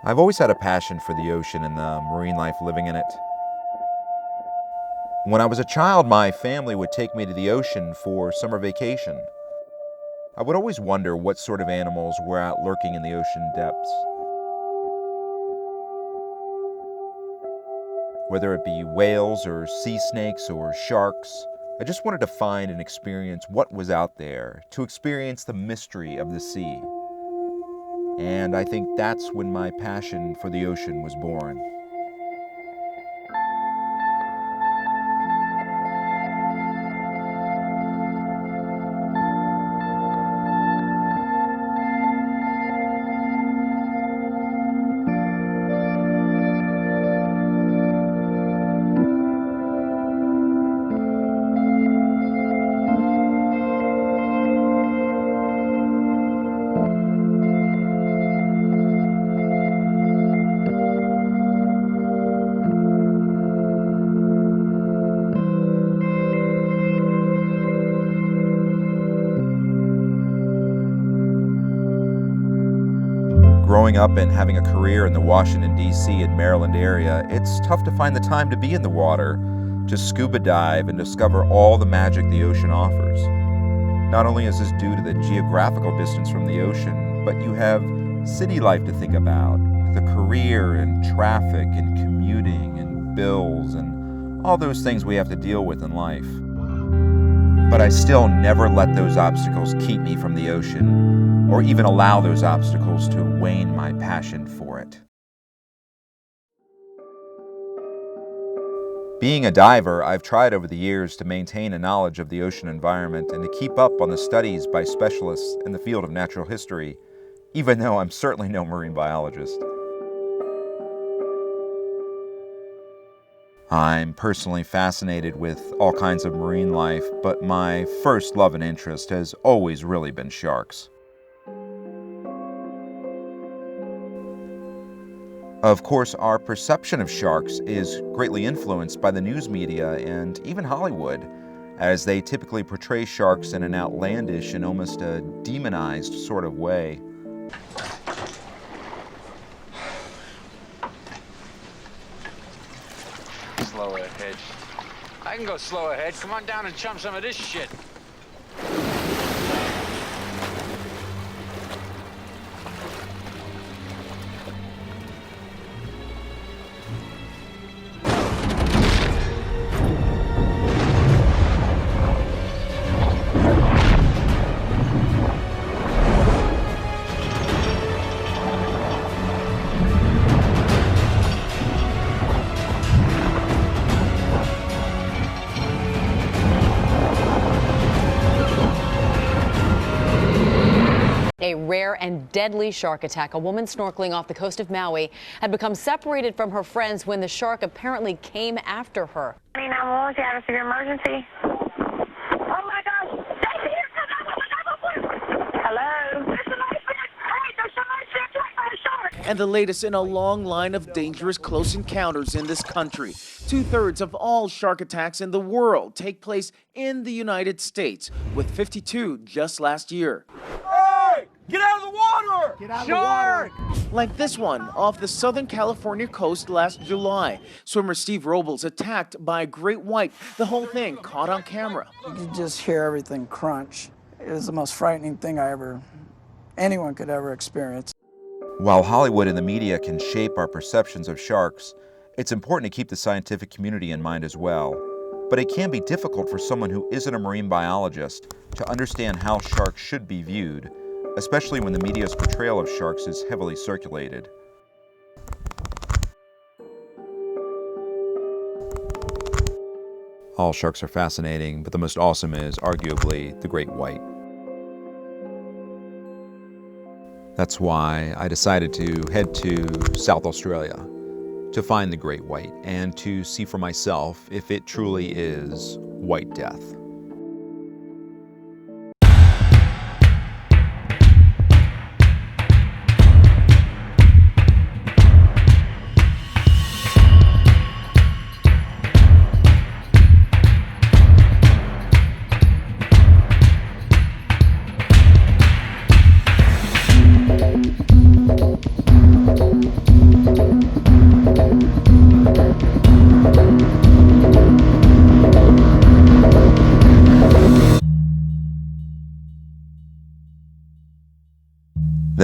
I've always had a passion for the ocean and the marine life living in it. When I was a child, my family would take me to the ocean for summer vacation. I would always wonder what sort of animals were out lurking in the ocean depths. Whether it be whales or sea snakes or sharks, I just wanted to find and experience what was out there, to experience the mystery of the sea. And I think that's when my passion for the ocean was born. Growing up and having a career in the Washington, D.C. and Maryland area, it's tough to find the time to be in the water, to scuba dive and discover all the magic the ocean offers. Not only is this due to the geographical distance from the ocean, but you have city life to think about, with a career and traffic and commuting and bills and all those things we have to deal with in life. But I still never let those obstacles keep me from the ocean, or even allow those obstacles to wane my passion for it. Being a diver, I've tried over the years to maintain a knowledge of the ocean environment and to keep up on the studies by specialists in the field of natural history, even though I'm certainly no marine biologist. I'm personally fascinated with all kinds of marine life, but my first love and interest has always really been sharks. Of course, our perception of sharks is greatly influenced by the news media and even Hollywood, as they typically portray sharks in an outlandish and almost a demonized sort of way. Slow ahead. I can go slow ahead. Come on down and chum some of this shit. A rare and deadly shark attack. A woman snorkeling off the coast of Maui had become separated from her friends when the shark apparently came after her. 911, do you have a severe emergency? Oh my gosh! Hello? There's somebody trapped by a shark! And the latest in a long line of dangerous close encounters in this country. 2/3 of all shark attacks in the world take place in the United States, with 52 just last year. Get out of the water! Get out of the water! Like this one off the Southern California coast last July. Swimmer Steve Robles attacked by a great white. The whole thing caught on camera. You could just hear everything crunch. It was the most frightening thing anyone could ever experience. While Hollywood and the media can shape our perceptions of sharks, it's important to keep the scientific community in mind as well. But it can be difficult for someone who isn't a marine biologist to understand how sharks should be viewed, especially when the media's portrayal of sharks is heavily circulated. All sharks are fascinating, but the most awesome is arguably the great white. That's why I decided to head to South Australia to find the great white and to see for myself if it truly is white death.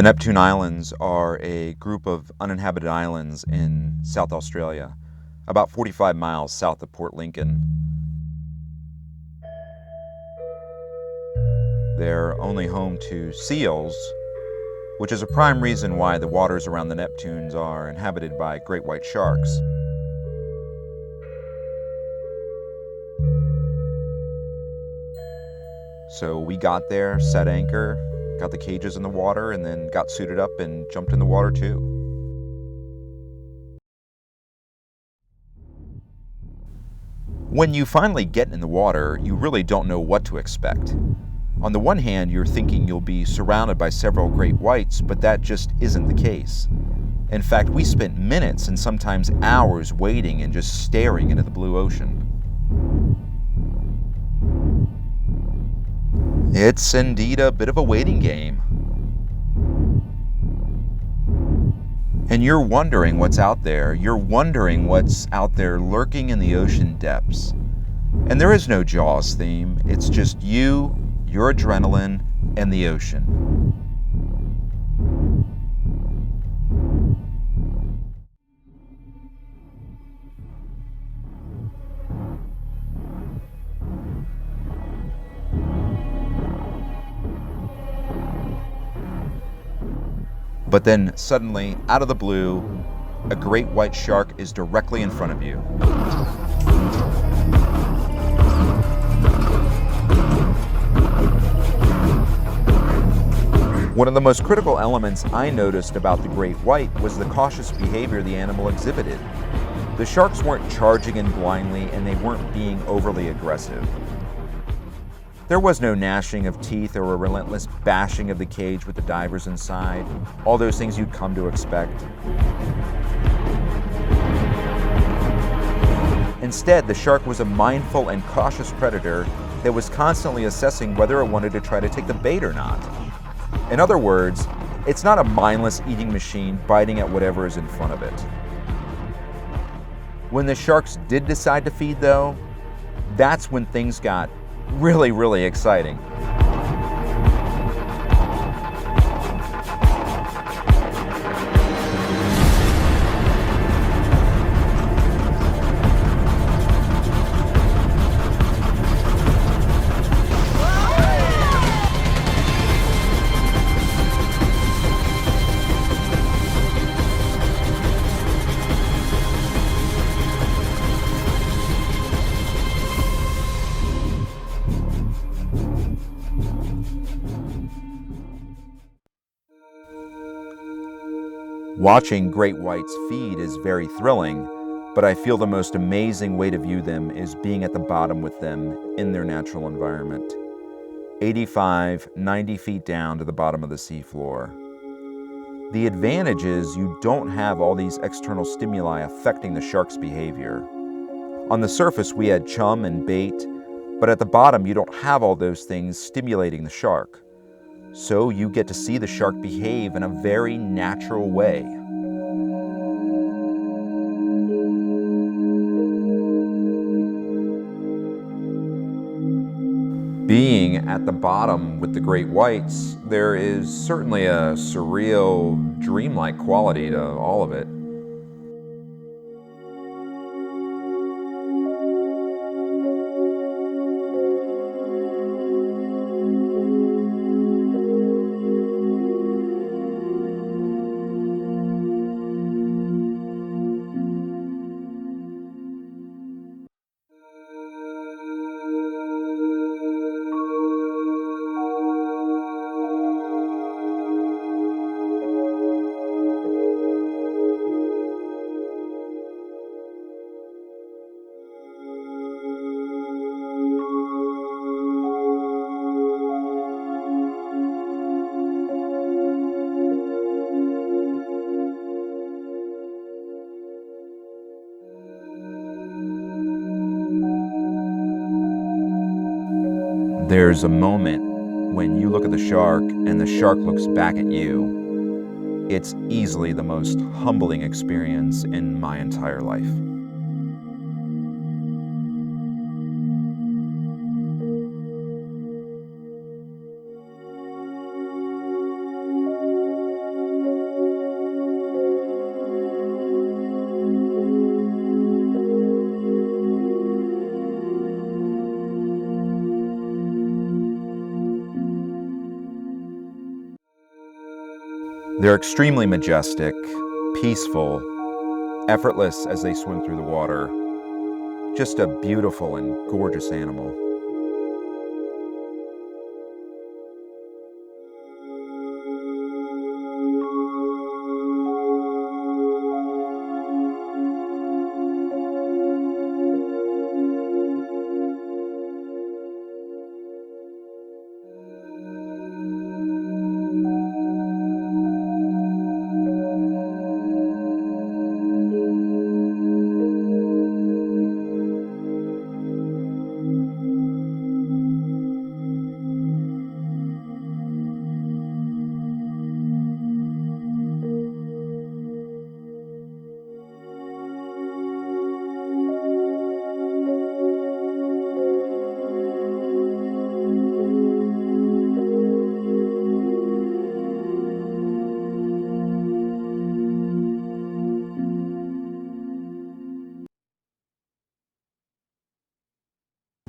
The Neptune Islands are a group of uninhabited islands in South Australia, about 45 miles south of Port Lincoln. They're only home to seals, which is a prime reason why the waters around the Neptunes are inhabited by great white sharks. So we got there, set anchor, got the cages in the water, and then got suited up and jumped in the water too. When you finally get in the water, you really don't know what to expect. On the one hand, you're thinking you'll be surrounded by several great whites, but that just isn't the case. In fact, we spent minutes and sometimes hours waiting and just staring into the blue ocean. It's indeed a bit of a waiting game. And you're wondering what's out there. You're wondering what's out there lurking in the ocean depths. And there is no Jaws theme. It's just you, your adrenaline, and the ocean. But then suddenly, out of the blue, a great white shark is directly in front of you. One of the most critical elements I noticed about the great white was the cautious behavior the animal exhibited. The sharks weren't charging in blindly, and they weren't being overly aggressive. There was no gnashing of teeth or a relentless bashing of the cage with the divers inside, all those things you'd come to expect. Instead, the shark was a mindful and cautious predator that was constantly assessing whether it wanted to try to take the bait or not. In other words, it's not a mindless eating machine biting at whatever is in front of it. When the sharks did decide to feed, though, that's when things got really, really exciting. Watching great whites feed is very thrilling, but I feel the most amazing way to view them is being at the bottom with them in their natural environment. 85, 90 feet down to the bottom of the seafloor. The advantage is you don't have all these external stimuli affecting the shark's behavior. On the surface we had chum and bait, but at the bottom you don't have all those things stimulating the shark. So you get to see the shark behave in a very natural way. Being at the bottom with the great whites, there is certainly a surreal, dreamlike quality to all of it. There's a moment when you look at the shark and the shark looks back at you. It's easily the most humbling experience in my entire life. They're extremely majestic, peaceful, effortless as they swim through the water. Just a beautiful and gorgeous animal.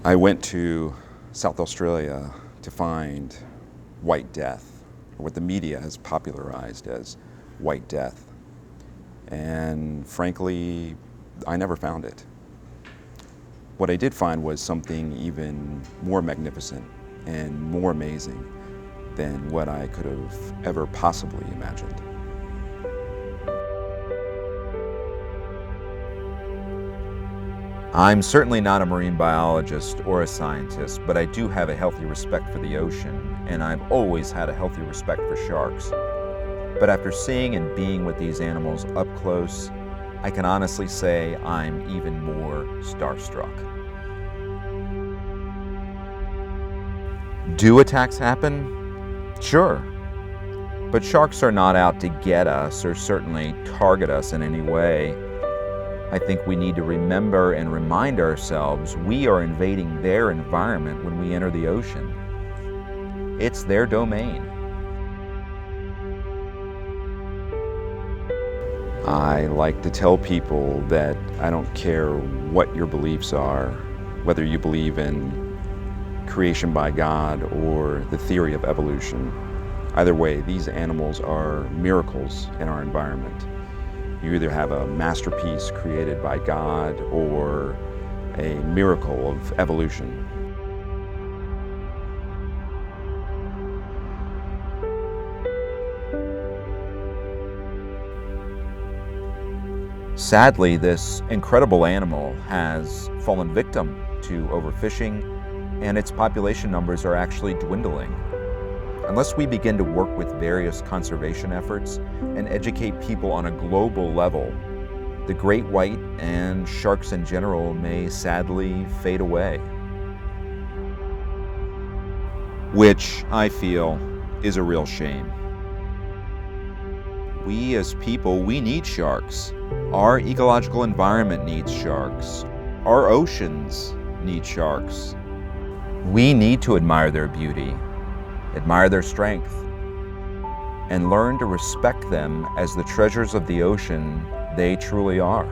I went to South Australia to find White Death, or what the media has popularized as White Death. And frankly, I never found it. What I did find was something even more magnificent and more amazing than what I could have ever possibly imagined. I'm certainly not a marine biologist or a scientist, but I do have a healthy respect for the ocean, and I've always had a healthy respect for sharks. But after seeing and being with these animals up close, I can honestly say I'm even more starstruck. Do attacks happen? Sure. But sharks are not out to get us or certainly target us in any way. I think we need to remember and remind ourselves we are invading their environment when we enter the ocean. It's their domain. I like to tell people that I don't care what your beliefs are, whether you believe in creation by God or the theory of evolution. Either way, these animals are miracles in our environment. You either have a masterpiece created by God or a miracle of evolution. Sadly, this incredible animal has fallen victim to overfishing, and its population numbers are actually dwindling. Unless we begin to work with various conservation efforts and educate people on a global level, the great white and sharks in general may sadly fade away. Which I feel is a real shame. We as people, we need sharks. Our ecological environment needs sharks. Our oceans need sharks. We need to admire their beauty, admire their strength, and learn to respect them as the treasures of the ocean they truly are.